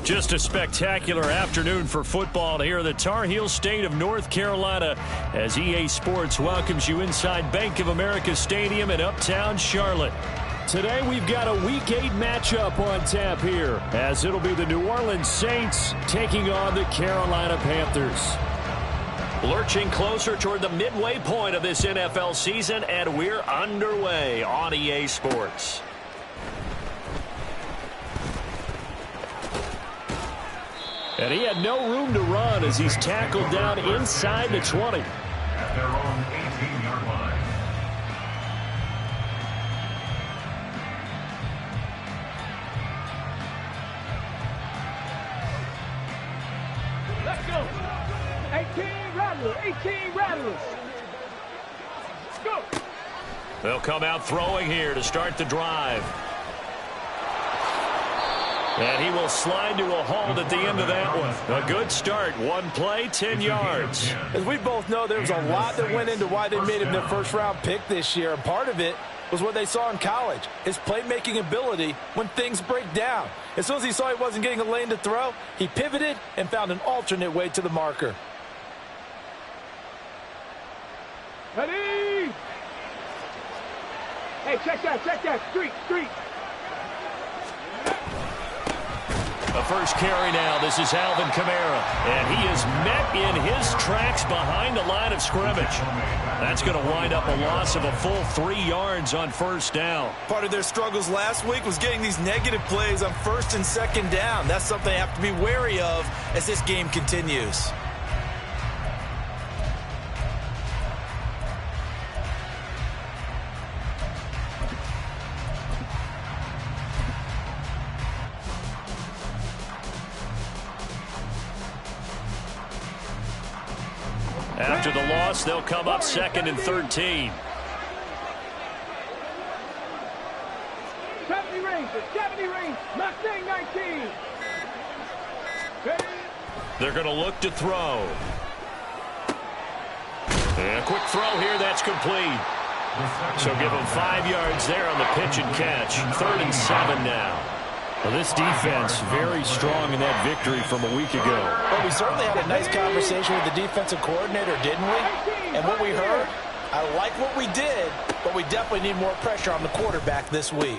Just a spectacular afternoon for football here in the Tar Heel state of North Carolina as EA Sports welcomes you inside Bank of America Stadium in Uptown Charlotte. Today we've got a Week 8 matchup on tap here as it'll be the New Orleans Saints taking on the Carolina Panthers. Lurching closer toward the midway point of this NFL season, and we're underway on EA Sports. And he had no room to run as he's tackled down inside the 20. At their own 18-yard line. Let's go. 18 rattlers. 18 rattlers. Let's go. They'll come out throwing here to start the drive. And he will slide to a halt at the end of that one. A good start. One play, 10 yards. As we both know, there was a lot that went into why they made him their first-round pick this year. And part of it was what they saw in college, his playmaking ability when things break down. As soon as he saw he wasn't getting a lane to throw, he pivoted and found an alternate way to the marker. Ready? Hey, check that. Street. A first carry now. This is Alvin Kamara. And he is met in his tracks behind the line of scrimmage. That's going to wind up a loss of a full 3 yards on first down. Part of their struggles last week was getting these negative plays on first and second down. That's something they have to be wary of as this game continues. After the loss, they'll come up 2nd and 13. 70 range. Mustang 19. They're going to look to throw. And a quick throw here. That's complete. So give them 5 yards there on the pitch and catch. 3rd and 7 now. Well, this defense very strong in that victory from a week ago. Well, we certainly had a nice conversation with the defensive coordinator, didn't we? And what we heard, I like what we did, but we definitely need more pressure on the quarterback this week.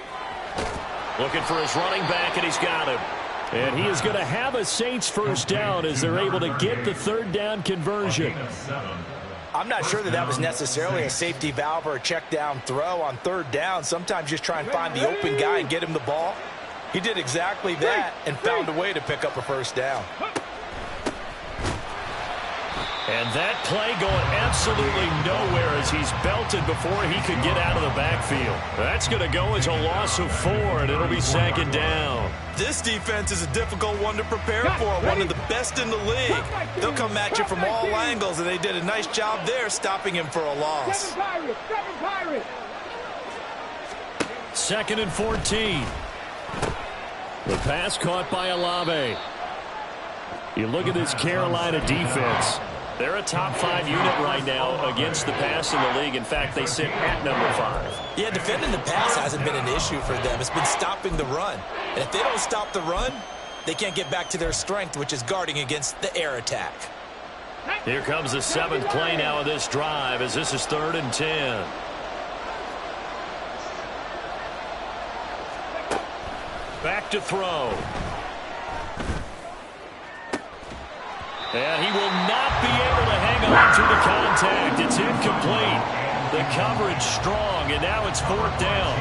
Looking for his running back, and he's got him. And he is going to have a Saints first down as they're able to get the 3rd down conversion. I'm not sure that was necessarily a safety valve or a check down throw on 3rd down. Sometimes just try and find the open guy and get him the ball. He did exactly that and found a way to pick up a first down. And that play going absolutely nowhere as he's belted before he could get out of the backfield. That's going to go as a loss of 4, and it'll be 2nd down. This defense is a difficult one to prepare for, one of the best in the league. They'll come at you from all angles, and they did a nice job there stopping him for a loss. 2nd and 14. The pass caught by Olave. You look at this Carolina defense. They're a top 5 unit right now against the pass in the league. In fact, they sit at number 5. Yeah, defending the pass hasn't been an issue for them. It's been stopping the run. And if they don't stop the run, they can't get back to their strength, which is guarding against the air attack. Here comes the 7th play now of this drive as this is 3rd and 10. Back to throw. And he will not be able to hang on through the contact. It's incomplete. The coverage strong, and now it's 4th down.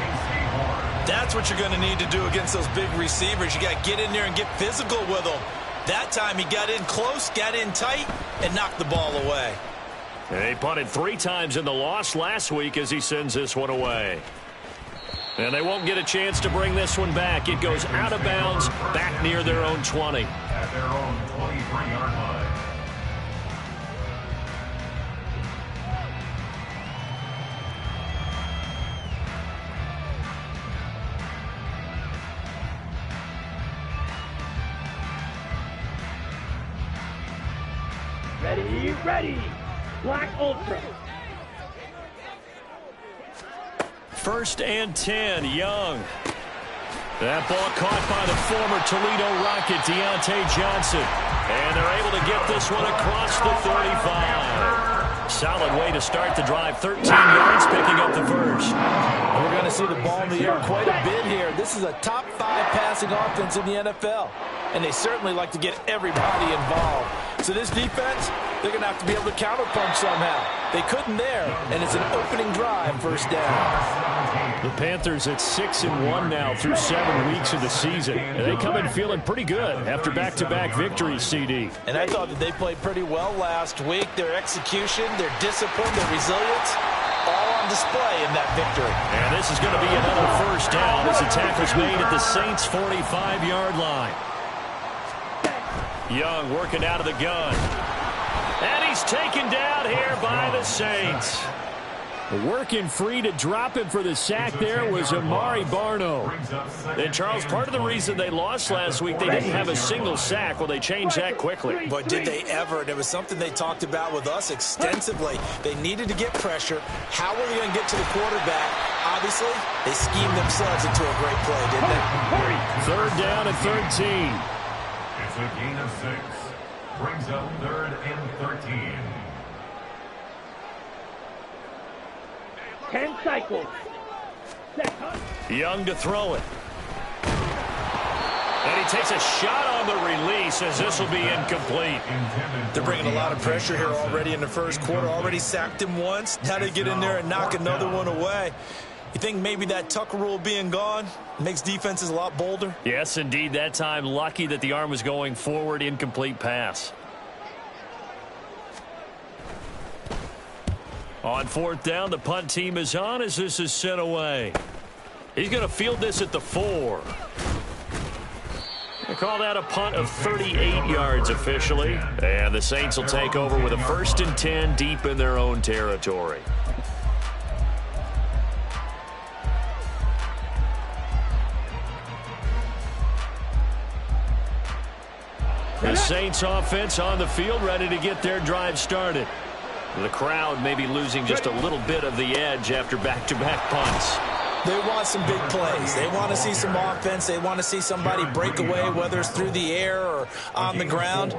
That's what you're going to need to do against those big receivers. You got to get in there and get physical with them. That time he got in close, got in tight, and knocked the ball away. And he punted 3 times in the loss last week as he sends this one away. And they won't get a chance to bring this one back. It goes out of bounds back near their own 20. At their own 23-yard line. Ready. Black Ultra. 1st and 10, Young. That ball caught by the former Toledo Rocket, Deontay Johnson. And they're able to get this one across the 35. Solid way to start the drive. 13 yards, picking up the first. We're going to see the ball in the air quite a bit here. This is a top 5 passing offense in the NFL. And they certainly like to get everybody involved. So this defense, they're going to have to be able to counterpunch somehow. They couldn't there, and it's an opening drive, first down. The Panthers at 6-1 now through 7 weeks of the season. And they come in feeling pretty good after back-to-back victories, CD. And I thought that they played pretty well last week. Their execution, their discipline, their resilience, all on display in that victory. And this is going to be another first down as the tackle's made at the Saints' 45-yard line. Young working out of the gun. And he's taken down here by the Saints. Working free to drop him for the sack there was Amari Barno. And, Charles, part of the reason they lost last week, they didn't have a single sack. Well, they changed that quickly. But did they ever? And it was something they talked about with us extensively. They needed to get pressure. How were they going to get to the quarterback? Obviously, they schemed themselves into a great play, didn't they? Third down at 13. It's a gain of 6. Brings up 3rd and 13. 10 cycles. Young to throw it. And he takes a shot on the release as this will be incomplete. They're bringing a lot of pressure here already in the first quarter. Already sacked him once. Now they get in there and knock another one away. You think maybe that Tucker rule being gone makes defenses a lot bolder? Yes, indeed. That time, lucky that the arm was going forward. Incomplete pass. On 4th down, the punt team is on as this is sent away. He's going to field this at the 4. They call that a punt of 38 yards officially. And the Saints will take over with a 1st and 10 deep in their own territory. The Saints offense on the field, ready to get their drive started. The crowd may be losing just a little bit of the edge after back-to-back punts. They want some big plays. They want to see some offense. They want to see somebody break away, whether it's through the air or on the ground.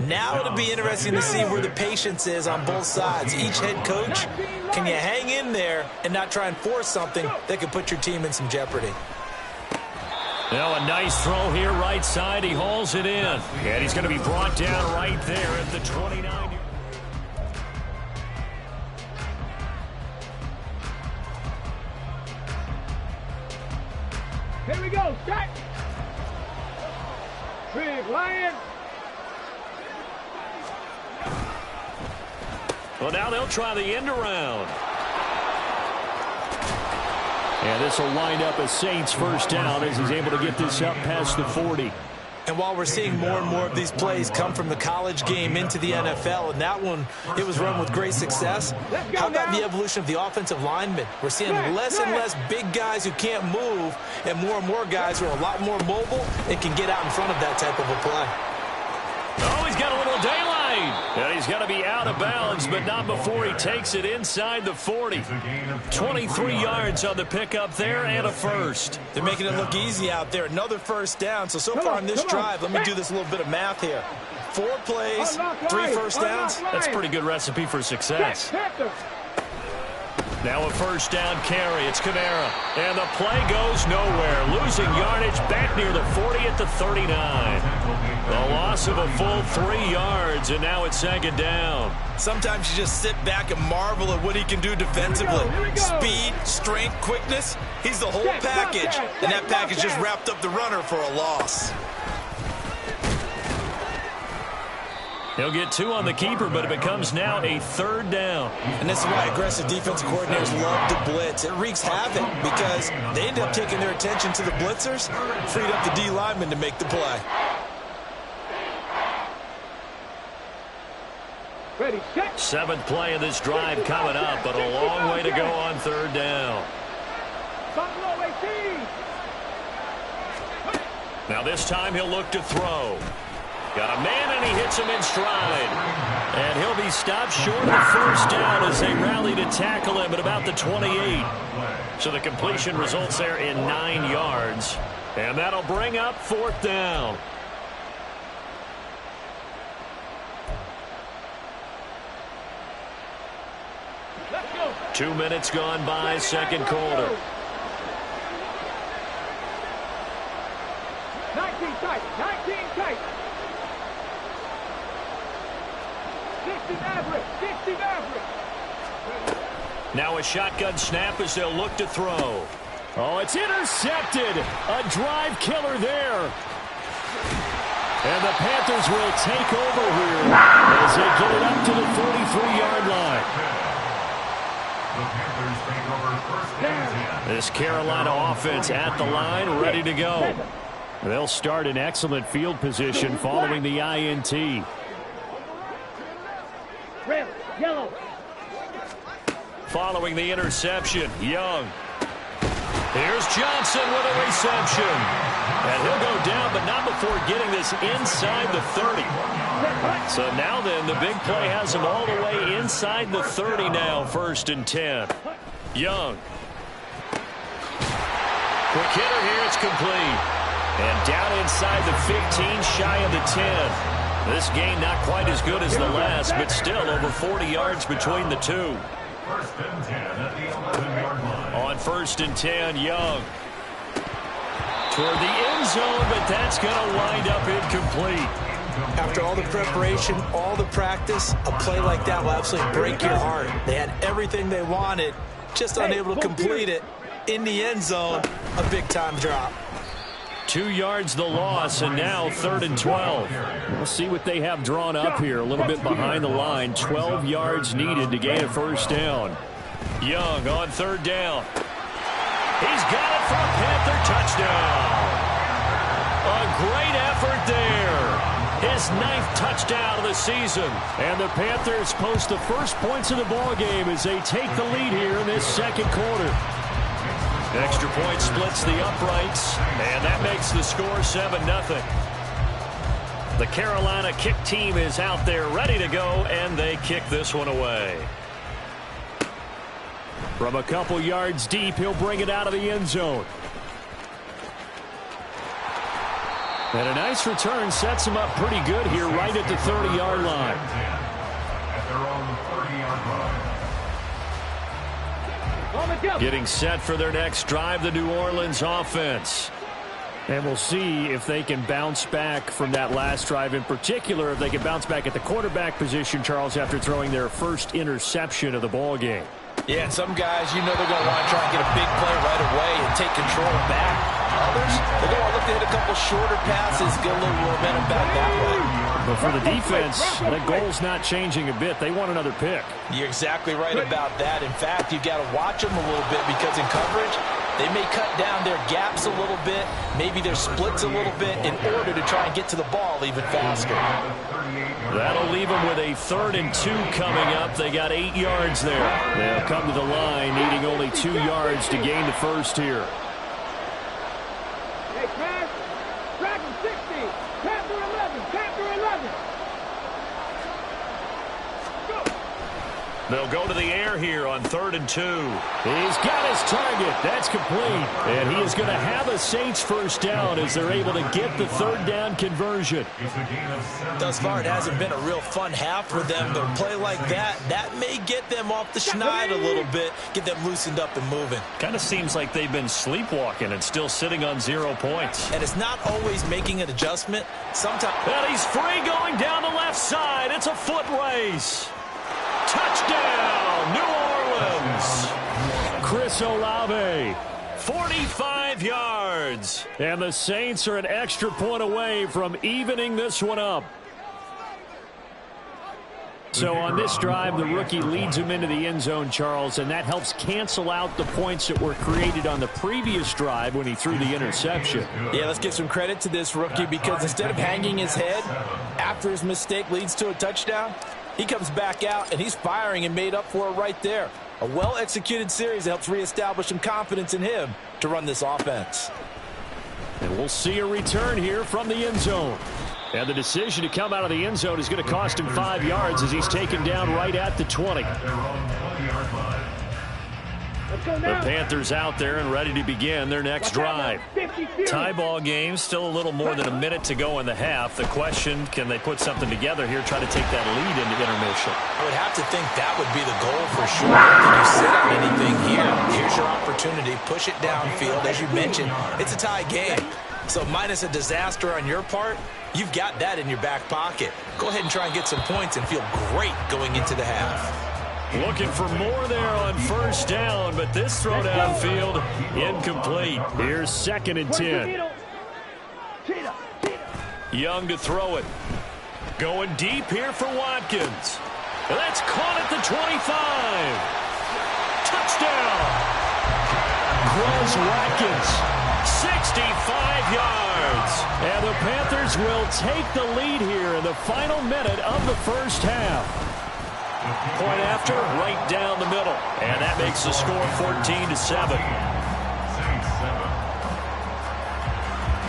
Now it'll be interesting to see where the patience is on both sides. Each head coach, can you hang in there and not try and force something that could put your team in some jeopardy? Now a nice throw here right side. He hauls it in. And he's going to be brought down right there at the 29. Here we go, start. Big Lion. Well, now they'll try the end around. And this will wind up a Saints first down as he's able to get this up past the 40. And while we're seeing more and more of these plays come from the college game into the NFL, and that one, it was run with great success, how about the evolution of the offensive linemen? We're seeing less and less big guys who can't move, and more guys who are a lot more mobile and can get out in front of that type of a play. Oh, he's got a little daylight. And he's got to be out of bounds, but not before he takes it inside the 40. 23 yards on the pickup there and a first. They're making it look easy out there. Another first down. So far in this drive, let me do this little bit of math here. 4 plays, 3 first downs. That's a pretty good recipe for success. Now a first down carry. It's Kamara. And the play goes nowhere. Losing yardage back near the 40 at the 39. The loss of a full 3 yards, and now it's 2nd down. Sometimes you just sit back and marvel at what he can do defensively. Speed, strength, quickness. He's the whole package. And that package just wrapped up the runner for a loss. He'll get 2 on the keeper, but it becomes now a 3rd down. And this is why aggressive defensive coordinators love to blitz. It wreaks havoc because they end up taking their attention to the blitzers, freed up the D lineman to make the play. Ready, check. 7th play of this drive coming up, but a long way to go on 3rd down. Buffalo 18. Now this time he'll look to throw. Got a man, and he hits him in stride. And he'll be stopped short of the first down as they rally to tackle him at about the 28. So the completion results there in 9 yards. And that'll bring up 4th down. Let's go. 2 minutes gone by, second quarter. 19 tight. 19 tight. 60 average. 60 average. Now a shotgun snap as they'll look to throw. Oh, it's intercepted. A drive killer there. And the Panthers will take over here as they get it up to the 43-yard line. The Panthers take over first and 10. This Carolina offense at the line, ready to go. They'll start in excellent field position following the INT. Red, yellow. Following the interception, Young. Here's Johnson with a reception. And he'll go down, but not before getting this inside the 30. So now then, the big play has him all the way inside the 30 now, 1st and 10. Young. Quick hitter here, it's complete. And down inside the 15, shy of the 10. This game not quite as good as the last, but still over 40 yards between the two. 1st and 10 at the 11-yard line. On 1st and 10, Young. Toward the end zone, but that's going to wind up incomplete. After all the preparation, all the practice, a play like that will absolutely break your heart. They had everything they wanted, just unable to complete it. In the end zone, a big-time drop. 2 yards the loss, and now 3rd and 12. We'll see what they have drawn up here. A little bit behind the line. 12 yards needed to gain a 1st down. Young on 3rd down. He's got it for a Panther touchdown. A great effort there. His 9th touchdown of the season. And the Panthers post the first points of the ball game as they take the lead here in this second quarter. Extra point splits the uprights, and that makes the score 7-0. The Carolina kick team is out there ready to go, and they kick this one away. From a couple yards deep, he'll bring it out of the end zone. And a nice return sets him up pretty good here right at the 30-yard line. At their own 30-yard line. Getting set for their next drive, the New Orleans offense. And we'll see if they can bounce back from that last drive, in particular, if they can bounce back at the quarterback position, Charles, after throwing their first interception of the ball game. Yeah, and some guys, you know they're going to want to try and get a big play right away and take control back. Others, they're going to look to hit a couple shorter passes, get a little momentum back that way. But for the defense, the goal's not changing a bit. They want another pick. You're exactly right about that. In fact, you've got to watch them a little bit because in coverage, they may cut down their gaps a little bit, maybe their splits a little bit in order to try and get to the ball even faster. That'll leave them with a 3rd and 2 coming up. They got 8 yards there. They'll come to the line, needing only 2 yards to gain the first here. Hey, pass. Dragon 60. Panther 11. Panther 11. Go. They'll go to the air here on 3rd and 2. He's got his target. That's complete. And he is going to have a Saints first down as they're able to get the 3rd down conversion. Thus far, it hasn't been a real fun half for them, but a play like that may get them off the schneid a little bit, get them loosened up and moving. Kind of seems like they've been sleepwalking and still sitting on 0 points. And it's not always making an adjustment. Sometimes. And he's free going down the left side. It's a foot race. Touchdown, New Orleans. Chris Olave, 45 yards. And the Saints are an extra point away from evening this one up. So on this drive, the rookie leads him into the end zone, Charles, and that helps cancel out the points that were created on the previous drive when he threw the interception. Yeah, let's give some credit to this rookie because instead of hanging his head after his mistake leads to a touchdown, he comes back out and he's firing and made up for it right there. A well-executed series that helps reestablish some confidence in him to run this offense. And we'll see a return here from the end zone. And the decision to come out of the end zone is going to cost him 5 yards as he's taken down right at the 20. The Panthers out there and ready to begin their next drive. Tie ball game, still a little more than a minute to go in the half. The question, can they put something together here, try to take that lead into intermission? I would have to think that would be the goal for sure. I don't think you sit on anything here. Here's your opportunity. Push it downfield. As you mentioned, it's a tie game. So minus a disaster on your part, you've got that in your back pocket. Go ahead and try and get some points and feel great going into the half. Looking for more there on first down, but this throw downfield incomplete. Here's 2nd and 10. Young to throw it. Going deep here for Watkins. That's caught at the 25. Touchdown. Grows Watkins. 65 yards. And the Panthers will take the lead here in the final minute of the first half. Point after, right down the middle. And that makes the score 14-7.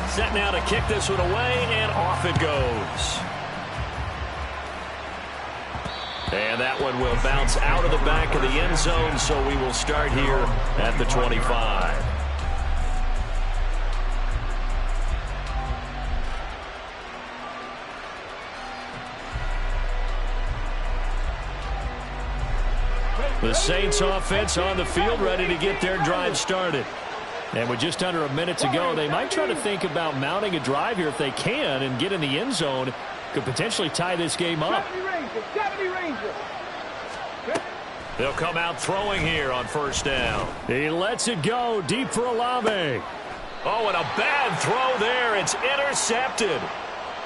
Set now to kick this one away, and off it goes. And that one will bounce out of the back of the end zone, so we will start here at the 25. The Saints offense on the field, ready to get their drive started. And with just under a minute to go, they might try to think about mounting a drive here if they can and get in the end zone. Could potentially tie this game up. They'll come out throwing here on first down. He lets it go deep for Olave. Oh, and a bad throw there. It's intercepted.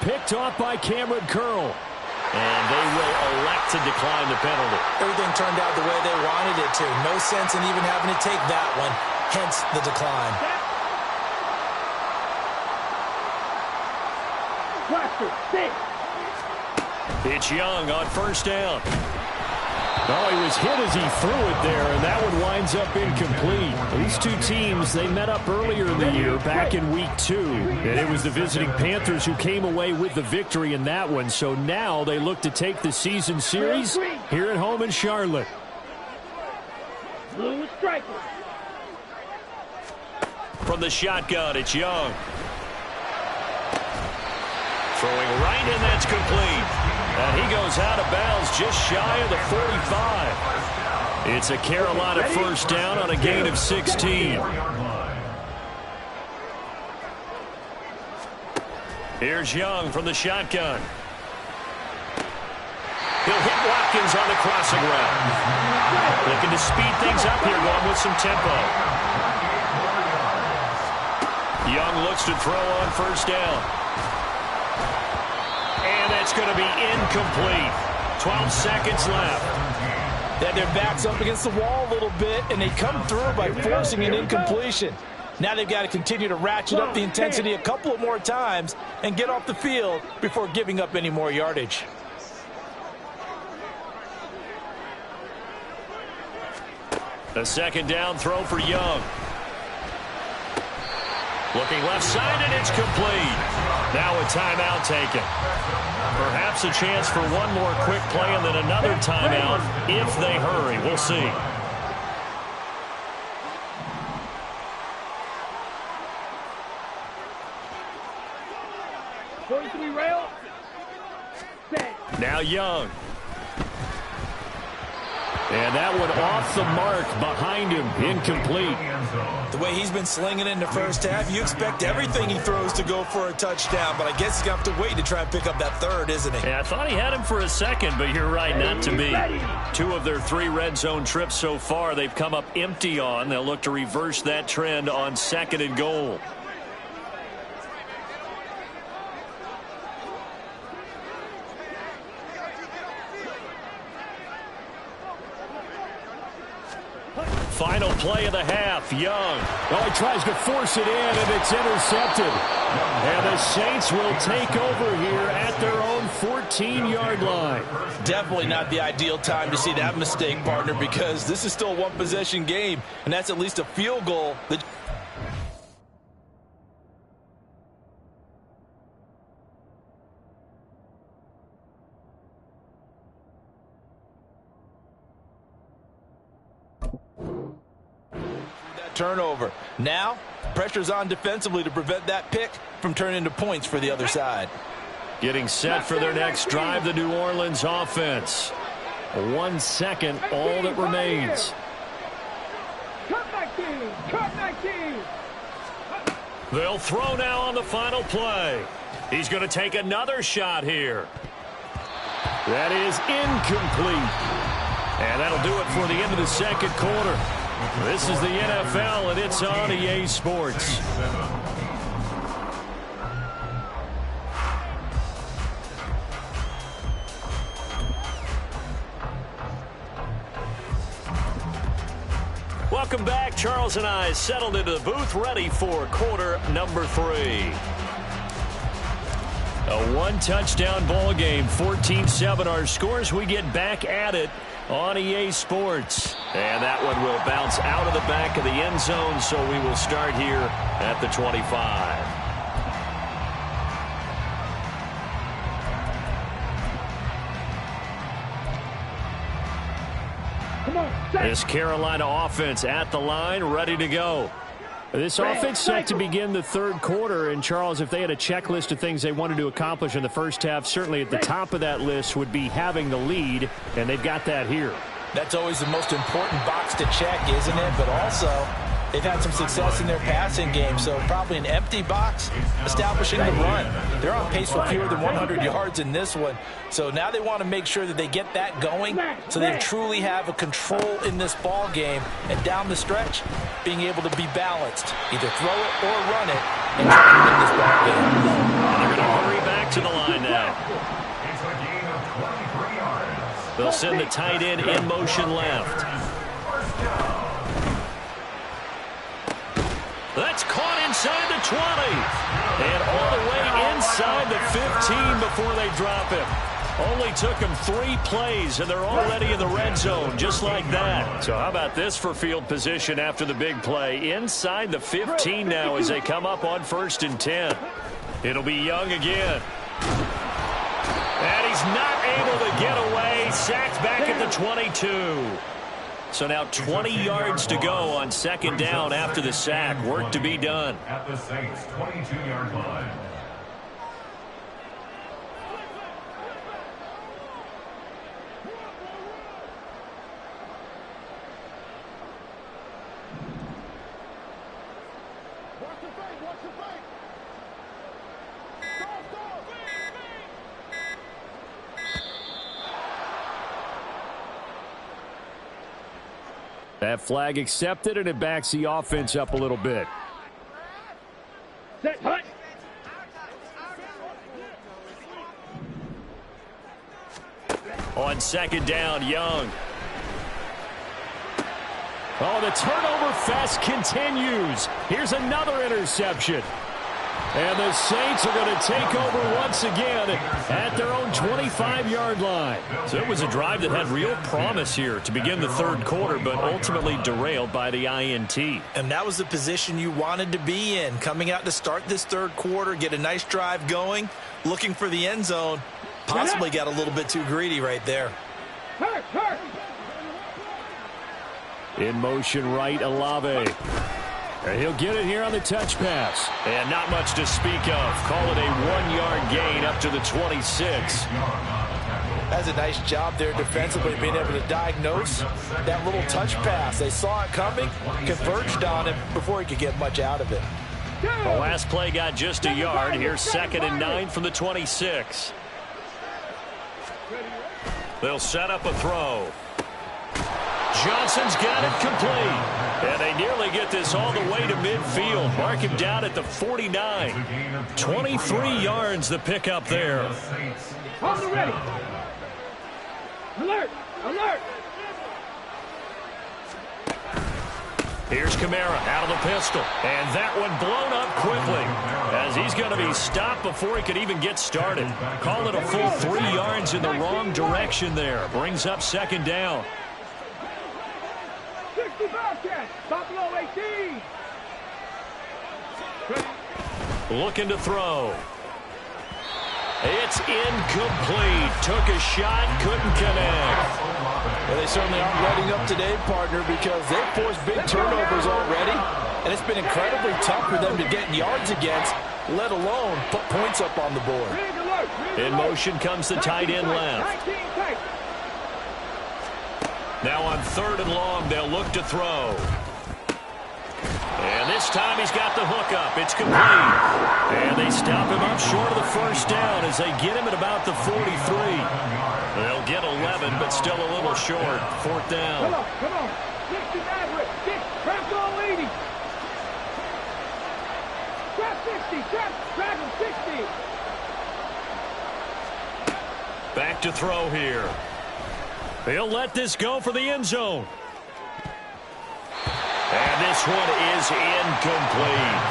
Picked off by Cameron Curl. And they will elect to decline the penalty. Everything turned out the way they wanted it to. No sense in even having to take that one, hence the decline. It's Young on first down. Oh, he was hit as he threw it there, and that one winds up incomplete. These two teams, they met up earlier in the year, back in week 2. And it was the visiting Panthers who came away with the victory in that one. So now they look to take the season series here at home in Charlotte. From the shotgun, it's Young. Throwing right, and that's complete. And he goes out of bounds just shy of the 45. It's a Carolina first down on a gain of 16. Here's Young from the shotgun. He'll hit Watkins on the crossing route. Looking to speed things up here, going with some tempo. Young looks to throw on first down. And that's going to be incomplete. 12 seconds left. That their backs up against the wall a little bit, and they come through by forcing an incompletion. Now they've got to continue to ratchet up the intensity a couple of more times and get off the field before giving up any more yardage. A second down throw for Young. Looking left side, and it's complete. Now a timeout taken. Perhaps a chance for one more quick play and then another timeout if they hurry. We'll see. Now Young. And that one off the mark behind him, incomplete. The way he's been slinging in the first half, you expect everything he throws to go for a touchdown, but I guess he's going to have to wait to try and pick up that third, isn't he? Yeah, I thought he had him for a second, but you're right, not to be. 2 of their 3 red zone trips so far, they've come up empty on. They'll look to reverse that trend on 2nd and goal. Final play of the half, Young. Well, he tries to force it in, and it's intercepted. And the Saints will take over here at their own 14-yard line. Definitely not the ideal time to see that mistake, partner, because this is still a one-possession game, and that's at least a field goal that turnover. Now, pressure's on defensively to prevent that pick from turning into points for the other side. Getting set for their next drive, the New Orleans offense. 1 second, all that remains. They'll throw now on the final play. He's going to take another shot here. That is incomplete. And that'll do it for the end of the second quarter. This is the NFL, and it's on EA Sports. Welcome back. Charles and I settled into the booth, ready for quarter number 3. A one-touchdown ball game, 14-7 our scores. We get back at it on EA Sports. And that one will bounce out of the back of the end zone, so we will start here at the 25. This Carolina offense at the line, ready to go. This offense set to begin the third quarter. And, Charles, if they had a checklist of things they wanted to accomplish in the first half, certainly at the top of that list would be having the lead, and they've got that here. That's always the most important box to check, isn't it? But also, they've had some success in their passing game, so probably an empty box establishing the run. They're on pace for fewer than 100 yards in this one, so now they want to make sure that they get that going so they truly have a control in this ball game, and down the stretch, being able to be balanced, either throw it or run it, and try to win this ball game. And they're going to hurry back to the line now. It's a gain of 23 yards. They'll send the tight end in motion left. That's caught inside the 20. And all the way inside the 15 before they drop him. Only took them 3 plays, and they're already in the red zone, just like that. So how about this for field position after the big play? Inside the 15 now as they come up on 1st and 10. It'll be Young again. And he's not able to get away. Sacked back at the 22. So now 20 yards to go on 2nd down after the sack. Work to be done. At the Saints' 22-yard line. That flag accepted, and it backs the offense up a little bit. Set, hut. On 2nd down, Young. Oh, the turnover fest continues. Here's another interception. And the Saints are going to take over once again at their own 25-yard line. So it was a drive that had real promise here to begin the third quarter, but ultimately derailed by the INT. And that was the position you wanted to be in. Coming out to start this third quarter, get a nice drive going, looking for the end zone. Possibly got a little bit too greedy right there. Hurt. In motion right, Olave. And he'll get it here on the touch pass. And not much to speak of. Call it a 1-yard gain up to the 26. That's a nice job there defensively, being able to diagnose that little touch pass. They saw it coming, converged on him before he could get much out of it. The last play got just a yard. Here's 2nd and 9 from the 26. They'll set up a throw. Johnson's got it complete. And they nearly get this all the way to midfield. Mark him down at the 49. 23 yards the pickup there. On the ready. Alert. Here's Kamara out of the pistol. And that one blown up quickly as he's going to be stopped before he could even get started. Call it a full 3 yards in the wrong direction there. Brings up 2nd down. 60 Bobcats. Top below 18. Looking to throw. It's incomplete. Took a shot, couldn't connect. Well, they certainly aren't letting up today, partner, because they've forced big turnovers already, and it's been incredibly tough for them to get yards against, let alone put points up on the board. In motion comes the tight end left. Now on 3rd and long, they'll look to throw. And this time he's got the hook up. It's complete. And they stop him up short of the first down as they get him at about the 43. They'll get 11, but still a little short. 4th down. Come on. 60 average. Trap on 80. Trap 60. Trap him 60. Back to throw here. He'll let this go for the end zone. And this one is incomplete.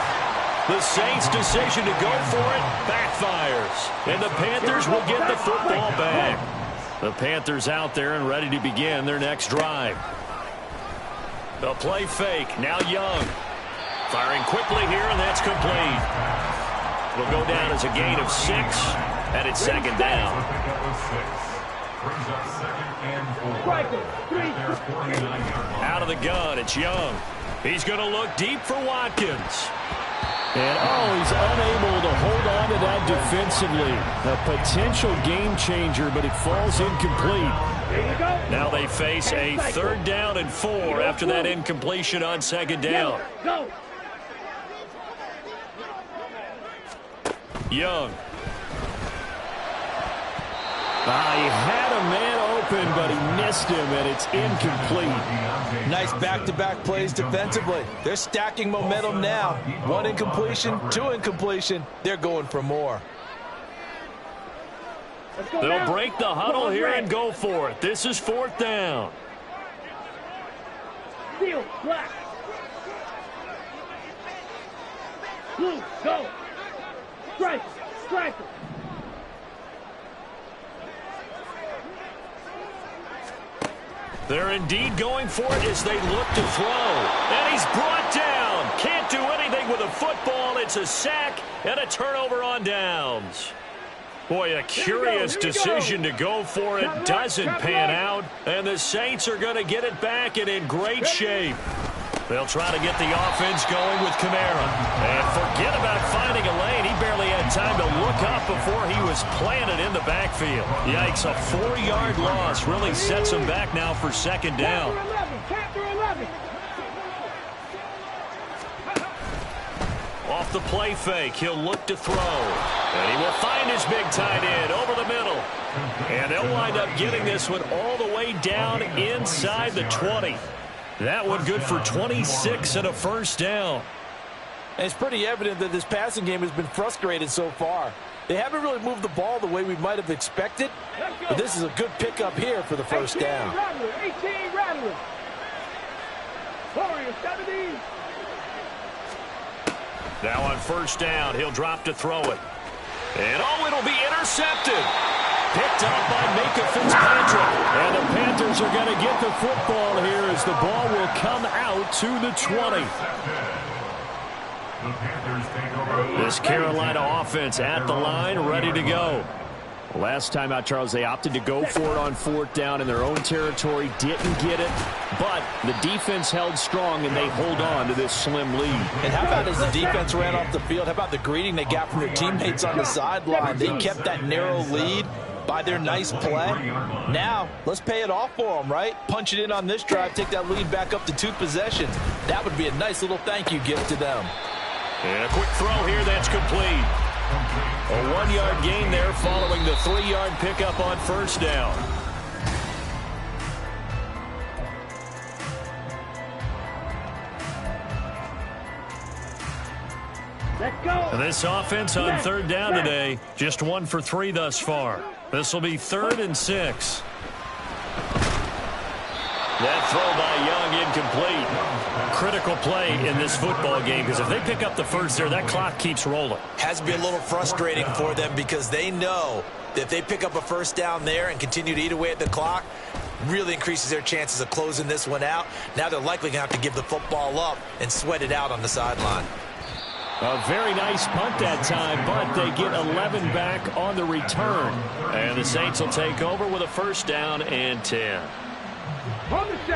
The Saints' decision to go for it backfires. And the Panthers will get the football back. The Panthers out there and ready to begin their next drive. The play fake. Now Young. Firing quickly here, and that's complete. Will go down as a gain of 6, and it's 2nd down. Out of the gun, it's Young. He's going to look deep for Watkins. And, he's unable to hold on to that defensively. A potential game changer, but it falls incomplete. Now they face a 3rd down and 4 after that incompletion on 2nd down. Young. He had a man open, but he missed him, and it's incomplete. Nice back-to-back plays defensively. They're stacking momentum now. 1 incompletion, 2 incompletion. They're going for more. They'll break the huddle here and go for it. This is 4th down. Steel, black. Blue, go. Striker. They're indeed going for it as they look to throw. And he's brought down. Can't do anything with a football. It's a sack and a turnover on downs. Boy, a curious decision to go for it. Doesn't pan out. And the Saints are going to get it back and in great shape. They'll try to get the offense going with Kamara. And forget about finding a lane. He barely had time to look up before he was planted in the backfield. Yikes, a 4-yard loss really sets him back now for 2nd down. Off the play fake, he'll look to throw. And he will find his big tight end over the middle. And they'll wind up getting this one all the way down inside the 20. That one good for 26 and a 1st down. And it's pretty evident that this passing game has been frustrated so far. They haven't really moved the ball the way we might have expected, but this is a good pickup here for the 1st down. 18 Rattler. Warriors 70. Now on 1st down, he'll drop to throw it. And it'll be intercepted. Picked up by Micah Fitzpatrick. And the Panthers are going to get the football here as the ball will come out to the 20. This Carolina offense at the line, ready to go. Last time out, Charles, they opted to go for it on 4th down in their own territory. Didn't get it, but the defense held strong, and they hold on to this slim lead. And how about as the defense ran off the field, how about the greeting they got from their teammates on the sideline? They kept that narrow lead by their nice play. Now, let's pay it off for them, right? Punch it in on this drive, take that lead back up to 2 possessions. That would be a nice little thank you gift to them. And a quick throw here, that's complete. A 1-yard gain there following the 3-yard pickup on 1st down. Let's go. This offense on 3rd down today, just 1 for 3 thus far. This will be 3rd and 6. That throw by Young incomplete. Critical play in this football game because if they pick up the first there, that clock keeps rolling. Has to be a little frustrating for them because they know that if they pick up a 1st down there and continue to eat away at the clock, really increases their chances of closing this one out. Now they're likely going to have to give the football up and sweat it out on the sideline. A very nice punt that time, but they get 11 back on the return. And the Saints will take over with a first down and 10.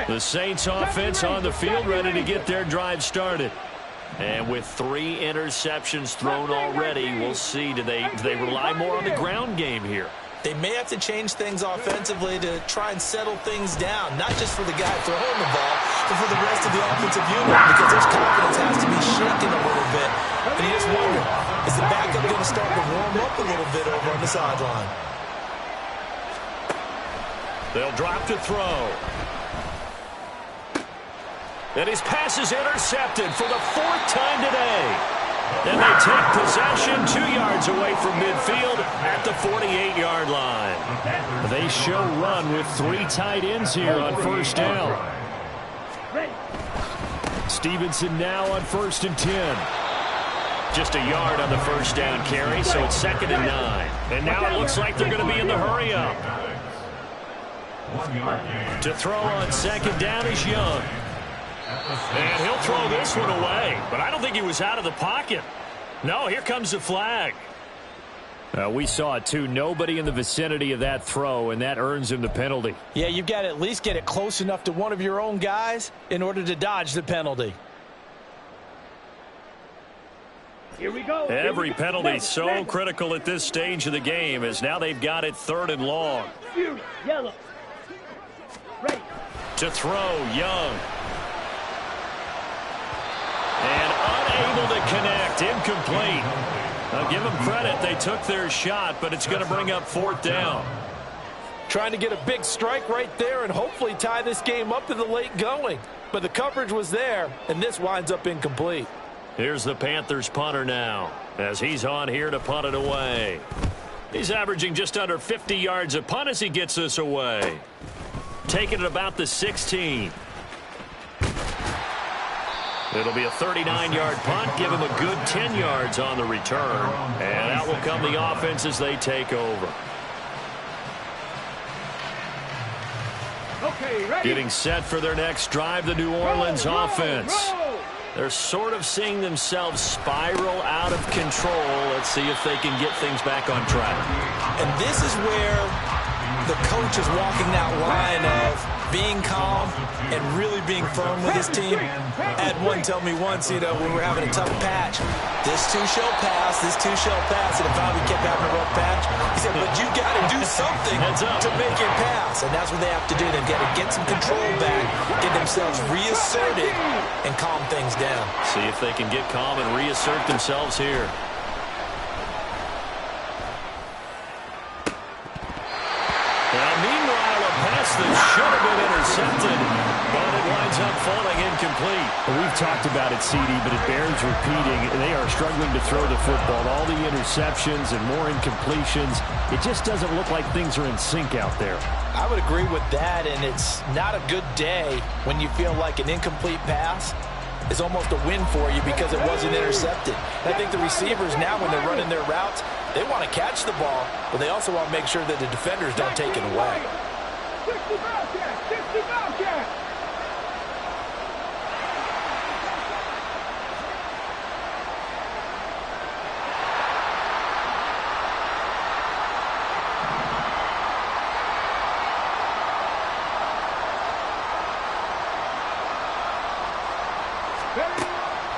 The Saints offense on the field, ready to get their drive started. And with 3 interceptions thrown already, we'll see, do they rely more on the ground game here? They may have to change things offensively to try and settle things down, not just for the guy throwing the ball, but for the rest of the offensive unit, because his confidence has to be shaken a little bit. And you just wonder, is the backup going to start to warm up a little bit over on the sideline? They'll drop to throw. And his pass is intercepted for the 4th time today. And they take possession 2 yards away from midfield at the 48-yard line. They show run with 3 tight ends here on first down. Stevenson now on 1st and 10. Just a yard on the first down carry, so it's 2nd and 9. And now it looks like they're going to be in the hurry-up. To throw on 2nd down is Young. And he'll throw this one away, but I don't think he was out of the pocket. No, here comes the flag. We saw it too. Nobody in the vicinity of that throw, and that earns him the penalty. Yeah, you've got to at least get it close enough to one of your own guys in order to dodge the penalty. Here we go. Every penalty so critical at this stage of the game, as now they've got it 3rd and long. Yellow. Ready. To throw, Young. And unable to connect, incomplete. I'll give them credit, they took their shot, but it's going to bring up 4th down. Trying to get a big strike right there and hopefully tie this game up in the late going. But the coverage was there, and this winds up incomplete. Here's the Panthers punter now, as he's on here to punt it away. He's averaging just under 50 yards a punt as he gets this away. Taking it about the 16. It'll be a 39-yard punt, give him a good 10 yards on the return. And out will come the offense as they take over. Okay, ready. Getting set for their next drive, the New Orleans offense. They're sort of seeing themselves spiral out of control. Let's see if they can get things back on track. And this is where the coach is walking that line of being calm and really being firm with his team. I had one tell me once, when we were having a tough patch, this too shall pass, this too shall pass, and if we kept having a rough patch, he said, but you got to do something to make it pass, and that's what they have to do. They've got to get some control back, get themselves reasserted, and calm things down. See if they can get calm and reassert themselves here. Now, meanwhile, a pass that should have been intercepted, but it winds up falling incomplete. Well, we've talked about it, CD, but it bears repeating. They are struggling to throw the football. All the interceptions and more incompletions. It just doesn't look like things are in sync out there. I would agree with that, and it's not a good day when you feel like an incomplete pass is almost a win for you because it wasn't intercepted. And I think the receivers now, when they're running their routes, they want to catch the ball, but they also want to make sure that the defenders don't take it away. 60 Bobcat, 60 Bobcat.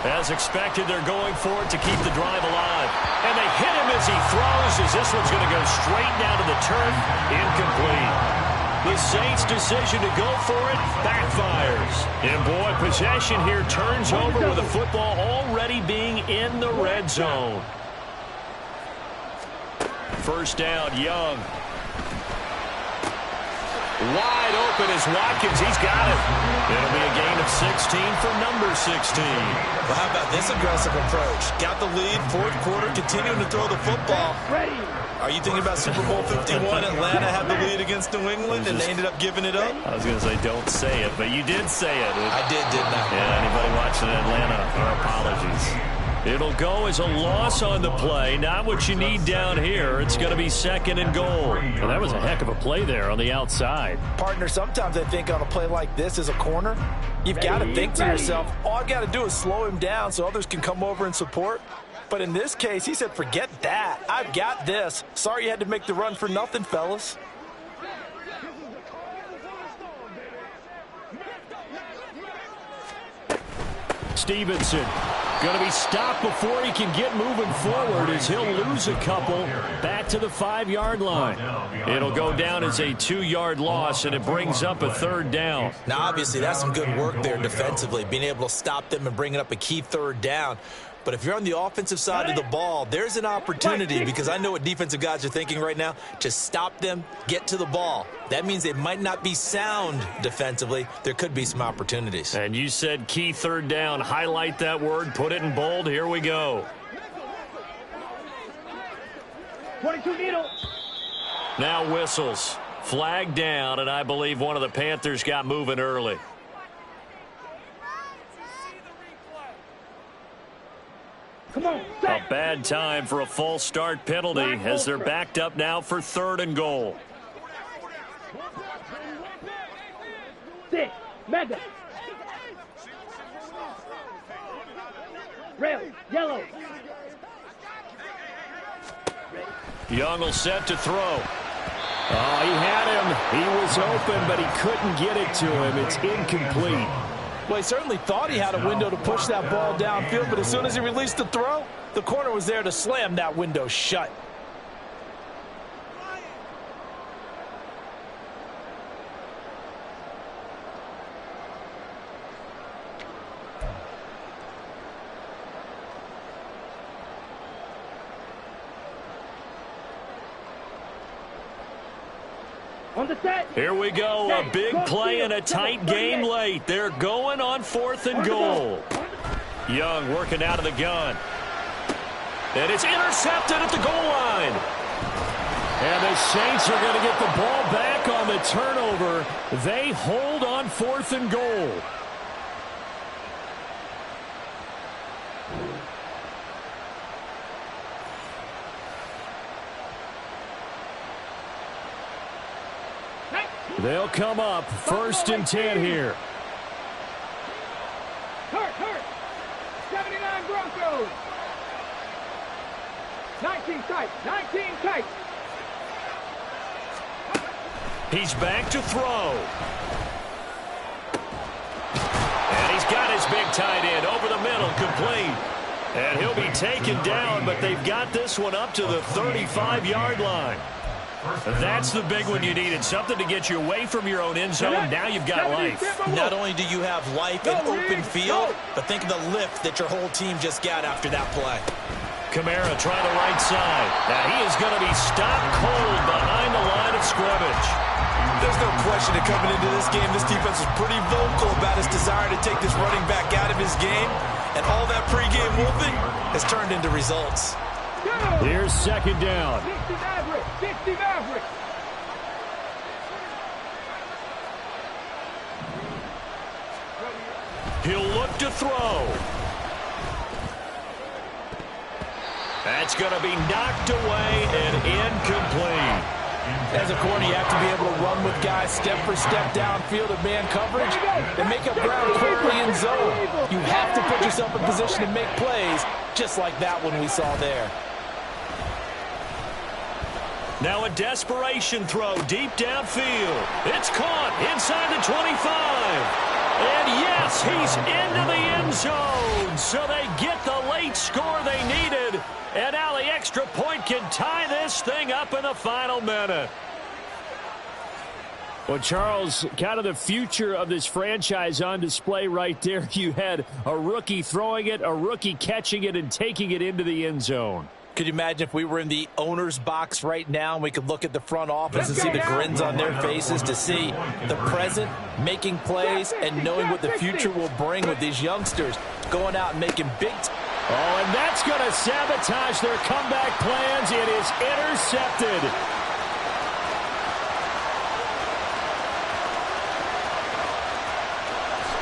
As expected, they're going for it to keep the drive alive. And they hit him as he throws, as this one's going to go straight down to the turf. Incomplete. The Saints' decision to go for it backfires. And boy, possession here turns over with the football already being in the red zone. First down, Young. Wide open is Watkins. He's got it. It'll be a gain of 16 for number 16. Well, how about this aggressive approach? Got the lead, 4th quarter, continuing to throw the football. Ready. Are you thinking about Super Bowl 51? Atlanta had the lead against New England, and they ended up giving it up? I was going to say don't say it, but you did say it. I did, didn't I? Yeah, anybody watching Atlanta, our apologies. It'll go as a loss on the play. Not what you need down here. It's going to be 2nd and goal. Well, that was a heck of a play there on the outside. Partner, sometimes I think on a play like this as a corner, you've got to think to yourself, all I've got to do is slow him down so others can come over and support. But in this case, he said, forget that. I've got this. Sorry you had to make the run for nothing, fellas. Stevenson going to be stopped before he can get moving forward as he'll lose a couple back to the 5-yard line. It'll go down as a 2-yard loss, and it brings up a 3rd down. Now, obviously, that's some good work there defensively, being able to stop them and bringing up a key 3rd down. But if you're on the offensive side of the ball, there's an opportunity, because I know what defensive guys are thinking right now, to stop them, get to the ball. That means they might not be sound defensively. There could be some opportunities. And you said key 3rd down. Highlight that word, put it in bold. Here we go. 22 needle. Now whistles. Flag down, and I believe one of the Panthers got moving early. Come on, a bad time for a false start penalty as they're backed up now for 3rd and goal. 6, Mega. Red, yellow. Young will set to throw. Oh, he had him. He was open, but he couldn't get it to him. It's incomplete. Well, he certainly thought he had a window to push that ball downfield, but as soon as he released the throw, the corner was there to slam that window shut. On the set. Here we go. A big play in a tight game late. They're going on 4th and goal. Young working out of the gun. And it's intercepted at the goal line. And the Saints are going to get the ball back on the turnover. They hold on 4th and goal. They'll come up 1st and 10 here. Hurt. 79 Broncos. 19 tight. He's back to throw. And he's got his big tight end over the middle, complete. And he'll be taken down, but they've got this one up to the 35-yard line. That's the big one you needed, something to get you away from your own end zone. Now you've got life. Not only do you have life and open field, but think of the lift that your whole team just got after that play. Kamara trying the right side. Now he is going to be stopped cold behind the line of scrimmage. There's no question that coming into this game, this defense was pretty vocal about its desire to take this running back out of his game. And all that pregame wolfing has turned into results. Here's 2nd down. 60 Maverick. He'll look to throw. That's going to be knocked away and incomplete. As a corner, you have to be able to run with guys step for step downfield of man coverage and make up ground quickly in zone. You have to put yourself in position to make plays, just like that one we saw there. Now a desperation throw deep downfield. It's caught inside the 25. And yes, he's into the end zone. So they get the late score they needed. And now the extra point can tie this thing up in the final minute. Well, Charles, kind of the future of this franchise on display right there. You had a rookie throwing it, a rookie catching it, and taking it into the end zone. Could you imagine if we were in the owner's box right now and we could look at the front office and see the grins on their faces, to see the present making plays and knowing what the future will bring with these youngsters going out and making big. Oh, and that's going to sabotage their comeback plans. It is intercepted.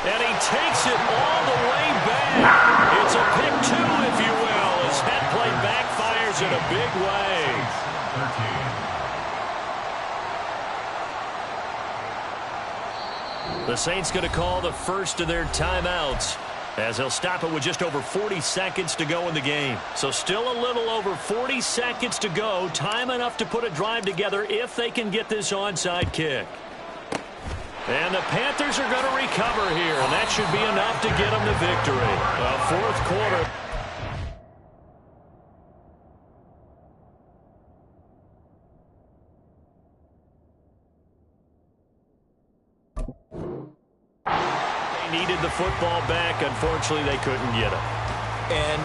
And he takes it all the way back. It's a pick 2, if you will. right way. 13. The Saints going to call the first of their timeouts, as they'll stop it with just over 40 seconds to go in the game. So still a little over 40 seconds to go. Time enough to put a drive together if they can get this onside kick. And the Panthers are going to recover here, and that should be enough to get them the victory. Fourth quarter. Needed the football back. Unfortunately, they couldn't get it. And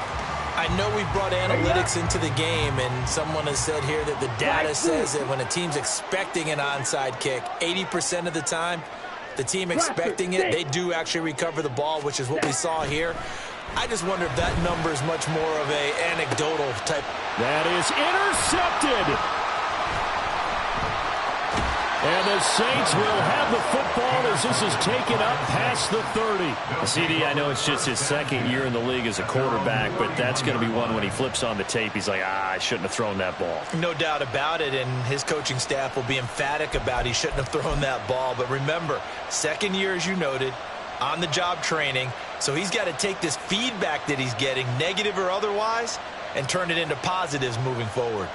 I know we brought analytics into the game, and someone has said here that the data says that when a team's expecting an onside kick, 80% of the time, the team expecting it, they do actually recover the ball, which is what we saw here. I just wonder if that number is much more of a anecdotal type. That is intercepted. And the Saints will have the football as this is taken up past the 30. CD, I know it's just his second year in the league as a quarterback, but that's going to be one when he flips on the tape. He's like, I shouldn't have thrown that ball. No doubt about it, and his coaching staff will be emphatic about he shouldn't have thrown that ball. But remember, second year, as you noted, on-the-job training, so he's got to take this feedback that he's getting, negative or otherwise, and turn it into positives moving forward.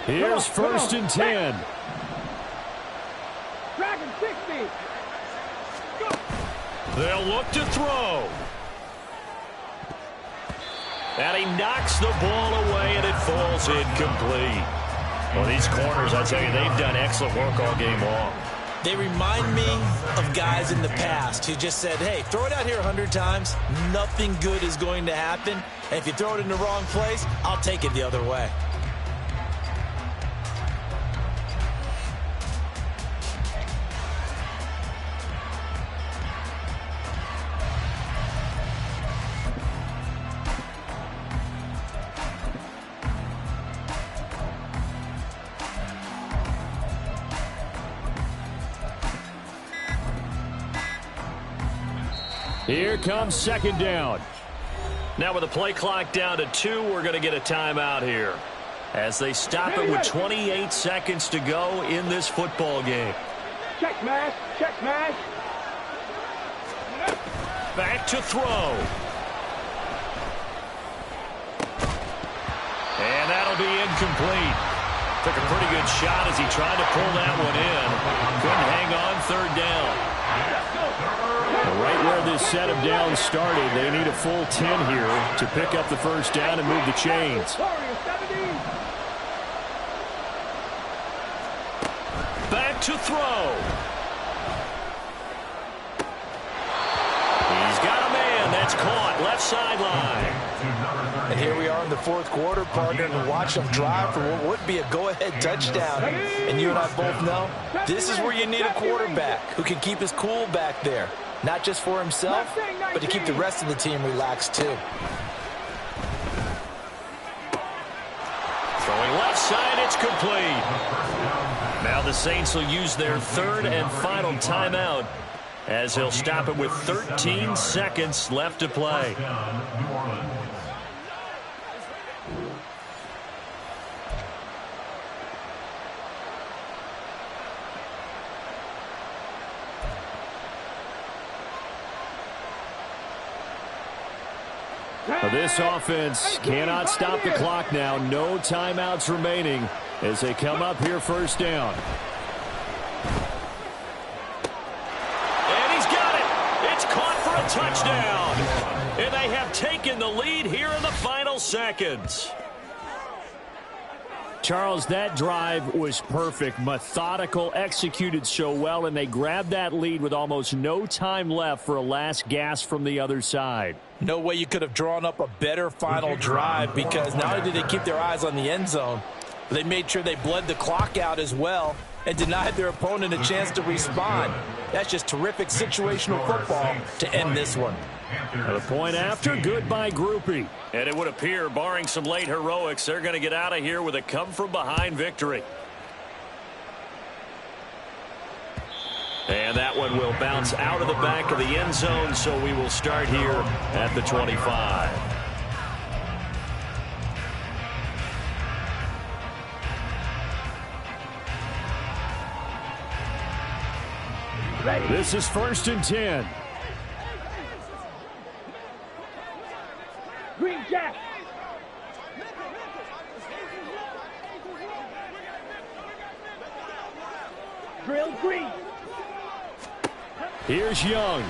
Here's first and 10. Dragon 60. Go. They'll look to throw. And he knocks the ball away, and it falls incomplete. Well, these corners, I tell you, they've done excellent work all game long. They remind me of guys in the past who just said, hey, throw it out here 100 times. Nothing good is going to happen. And if you throw it in the wrong place, I'll take it the other way. Here comes second down. Now with the play clock down to 2, we're going to get a timeout here as they stop it with 28 seconds to go in this football game. Check smash. Check smash. Back to throw. And that'll be incomplete. Took a pretty good shot as he tried to pull that one in. Couldn't hang on third down. Right where this set of downs started, they need a full 10 here to pick up the first down and move the chains. Back to throw. He's got a man. That's caught. Left sideline. And here we are in the fourth quarter, partner, and watch them drive for what would be a go-ahead touchdown. And you and I both know this is where you need a quarterback who can keep his cool back there. Not just for himself, but to keep the rest of the team relaxed too. Throwing left side, it's complete. Now the Saints will use their third and final timeout as they'll stop it with 13 seconds left to play. This offense cannot stop the clock now. No timeouts remaining as they come up here first down. And he's got it. It's caught for a touchdown. And they have taken the lead here in the final seconds. Charles, that drive was perfect, methodical, executed so well, and they grabbed that lead with almost no time left for a last gasp from the other side. No way you could have drawn up a better final drive, because not only did they keep their eyes on the end zone, but they made sure they bled the clock out as well and denied their opponent a chance to respond. That's just terrific situational football to end this one. And a point after, good by Groupie. And it would appear, barring some late heroics, they're going to get out of here with a come-from-behind victory. And that one will bounce out of the back of the end zone, so we will start here at the 25. This is 1st and 10. Green Jack. Drill green. Here's Young.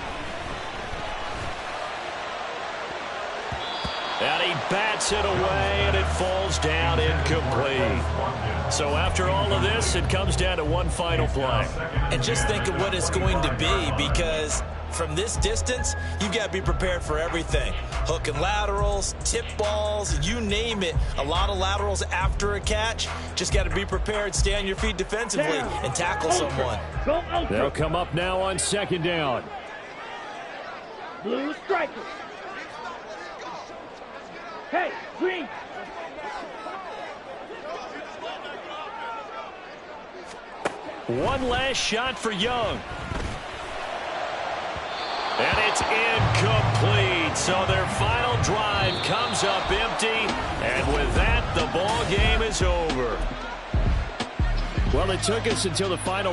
And he bats it away, and it falls down incomplete. So after all of this, it comes down to one final play. And just think of what it's going to be, because from this distance, you've got to be prepared for everything. Hook and laterals, tip balls, you name it. A lot of laterals after a catch. Just got to be prepared, stay on your feet defensively, and tackle someone. They'll come up now on 2nd down. Blue striker. Hey, green. One last shot for Young. And it's incomplete. So their final drive comes up empty. And with that, the ball game is over. Well, it took us until the final